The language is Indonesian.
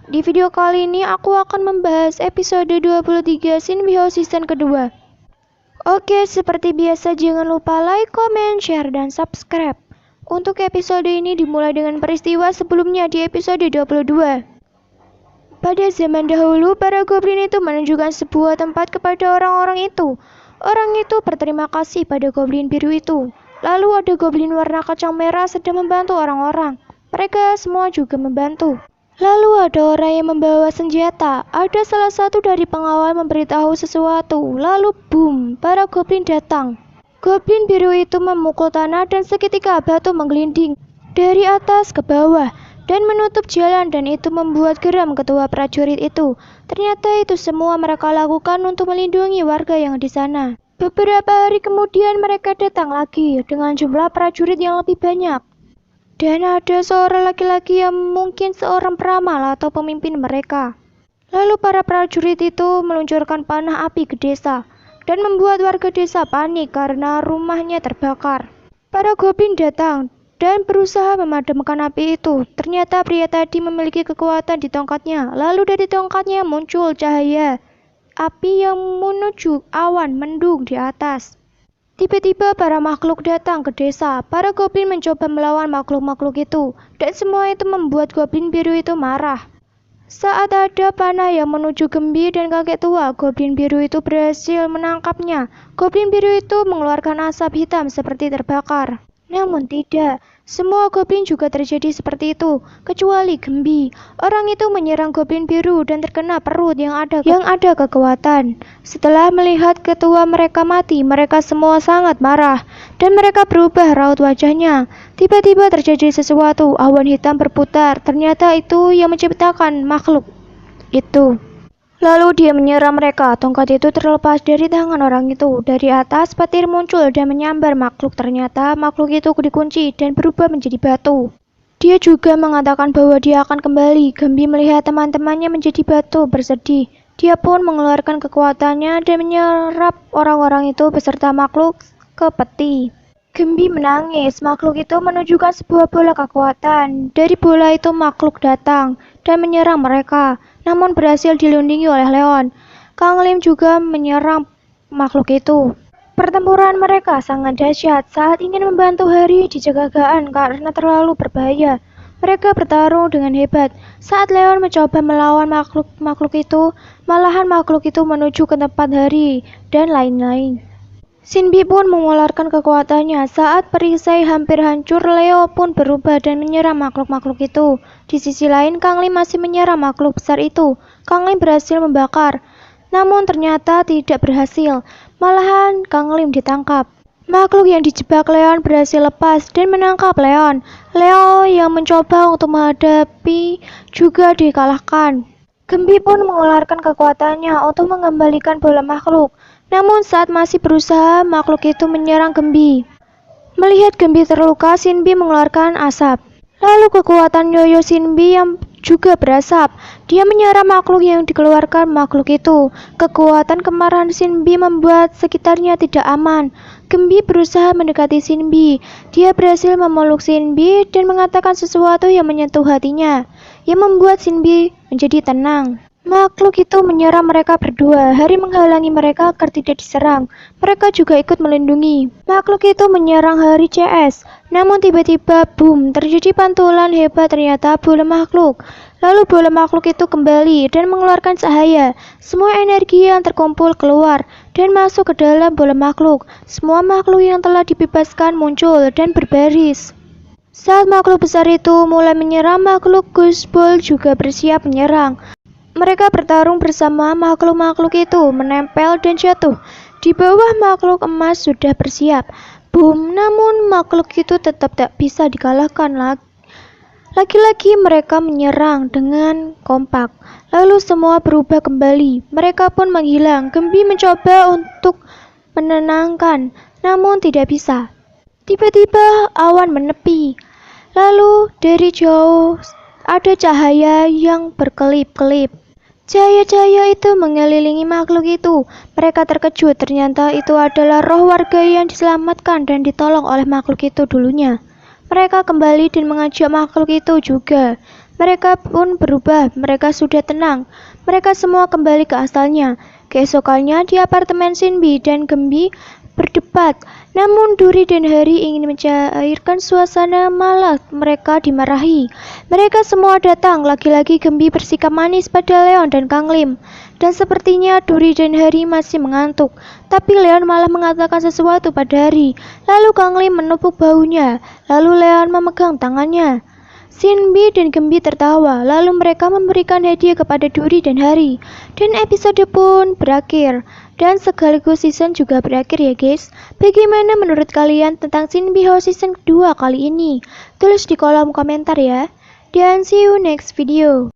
Di video kali ini aku akan membahas episode 23 Shinbyo season kedua. Oke, seperti biasa jangan lupa like, comment, share, dan subscribe. Untuk episode ini dimulai dengan peristiwa sebelumnya di episode 22. Pada zaman dahulu, para goblin itu menunjukkan sebuah tempat kepada orang-orang itu. Orang itu berterima kasih pada goblin biru itu. Lalu ada goblin warna kacang merah sedang membantu orang-orang. Mereka semua juga membantu. Lalu ada orang yang membawa senjata. Ada salah satu dari pengawal memberitahu sesuatu. Lalu boom, para goblin datang. Goblin biru itu memukul tanah dan seketika batu menggelinding dari atas ke bawah dan menutup jalan, dan itu membuat geram ketua prajurit itu. Ternyata itu semua mereka lakukan untuk melindungi warga yang di sana. Beberapa hari kemudian mereka datang lagi dengan jumlah prajurit yang lebih banyak. Dan ada seorang laki-laki yang mungkin seorang peramal atau pemimpin mereka. Lalu para prajurit itu meluncurkan panah api ke desa dan membuat warga desa panik karena rumahnya terbakar. Para goblin datang dan berusaha memadamkan api itu. Ternyata pria tadi memiliki kekuatan di tongkatnya. Lalu dari tongkatnya muncul cahaya api yang menuju awan mendung di atas. Tiba-tiba para makhluk datang ke desa. Para goblin mencoba melawan makhluk-makhluk itu, dan semua itu membuat goblin biru itu marah. Saat ada panah yang menuju Gembi dan kakek tua, goblin biru itu berhasil menangkapnya. Goblin biru itu mengeluarkan asap hitam seperti terbakar. Namun tidak, semua goblin juga terjadi seperti itu, kecuali Gembi. Orang itu menyerang goblin biru dan terkena perut yang ada kekuatan. Setelah melihat ketua mereka mati, mereka semua sangat marah dan mereka berubah raut wajahnya. Tiba-tiba terjadi sesuatu, awan hitam berputar. Ternyata itu yang menciptakan makhluk itu. Lalu dia menyerang mereka. Tongkat itu terlepas dari tangan orang itu. Dari atas petir muncul dan menyambar makhluk. Ternyata makhluk itu dikunci dan berubah menjadi batu. Dia juga mengatakan bahwa dia akan kembali. Gembi melihat teman-temannya menjadi batu, bersedih. Dia pun mengeluarkan kekuatannya dan menyerap orang-orang itu beserta makhluk ke peti. Gembi menangis. Makhluk itu menunjukkan sebuah bola kekuatan. Dari bola itu makhluk datang dan menyerang mereka, namun berhasil dilindungi oleh Leon. Kang Lim juga menyerang makhluk itu. Pertempuran mereka sangat dahsyat. Saat ingin membantu Hari dijagagaan karena terlalu berbahaya. Mereka bertarung dengan hebat. Saat Leon mencoba melawan makhluk itu, malahan makhluk itu menuju ke tempat Hari dan lain-lain. Shinbi pun mengeluarkan kekuatannya. Saat perisai hampir hancur, Leo pun berubah dan menyerang makhluk-makhluk itu. Di sisi lain, Kang Lim masih menyerang makhluk besar itu. Kang Lim berhasil membakar, namun ternyata tidak berhasil. Malahan Kang Lim ditangkap. Makhluk yang dijebak Leon berhasil lepas dan menangkap Leon. Leo yang mencoba untuk menghadapi juga dikalahkan. Gembi pun mengeluarkan kekuatannya untuk mengembalikan bola makhluk. Namun saat masih berusaha, makhluk itu menyerang Gembi. Melihat Gembi terluka, Shinbi mengeluarkan asap. Lalu kekuatan Yoyo Shinbi yang juga berasap. Dia menyerang makhluk yang dikeluarkan makhluk itu. Kekuatan kemarahan Shinbi membuat sekitarnya tidak aman. Gembi berusaha mendekati Shinbi. Dia berhasil memeluk Shinbi dan mengatakan sesuatu yang menyentuh hatinya, yang membuat Shinbi menjadi tenang. Makhluk itu menyerang mereka berdua. Hari menghalangi mereka agar tidak diserang. Mereka juga ikut melindungi. Makhluk itu menyerang Hari CS. Namun tiba-tiba boom, terjadi pantulan hebat. Ternyata bola makhluk. Lalu bola makhluk itu kembali dan mengeluarkan cahaya. Semua energi yang terkumpul keluar dan masuk ke dalam bola makhluk. Semua makhluk yang telah dibebaskan muncul dan berbaris. Saat makhluk besar itu mulai menyerang, makhluk Ghost-Ball juga bersiap menyerang. Mereka bertarung bersama. Makhluk-makhluk itu menempel dan jatuh. Di bawah makhluk emas sudah bersiap. Boom, namun makhluk itu tetap tak bisa dikalahkan lagi. Lagi-lagi mereka menyerang dengan kompak. Lalu semua berubah kembali. Mereka pun menghilang. Gembi mencoba untuk menenangkan, namun tidak bisa. Tiba-tiba awan menepi. Lalu dari jauh ada cahaya yang berkelip-kelip. Cahaya-cahaya itu mengelilingi makhluk itu. Mereka terkejut, ternyata itu adalah roh warga yang diselamatkan dan ditolong oleh makhluk itu dulunya. Mereka kembali dan mengajak makhluk itu juga. Mereka pun berubah, mereka sudah tenang. Mereka semua kembali ke asalnya. Keesokannya di apartemen Shinbi dan Gembi berdebat. Namun Duri dan Hari ingin mencairkan suasana, malah mereka dimarahi. Mereka semua datang, lagi-lagi Gembi bersikap manis pada Leon dan Kang Lim. Dan sepertinya Duri dan Hari masih mengantuk. Tapi Leon malah mengatakan sesuatu pada Hari. Lalu Kang Lim menepuk bahunya. Lalu Leon memegang tangannya. Shinbi dan Gembi tertawa, lalu mereka memberikan hadiah kepada Duri dan Hari. Dan episode pun berakhir. Dan sekaligus season juga berakhir ya guys. Bagaimana menurut kalian tentang Shinbi House season kedua kali ini? Tulis di kolom komentar ya. Dan see you next video.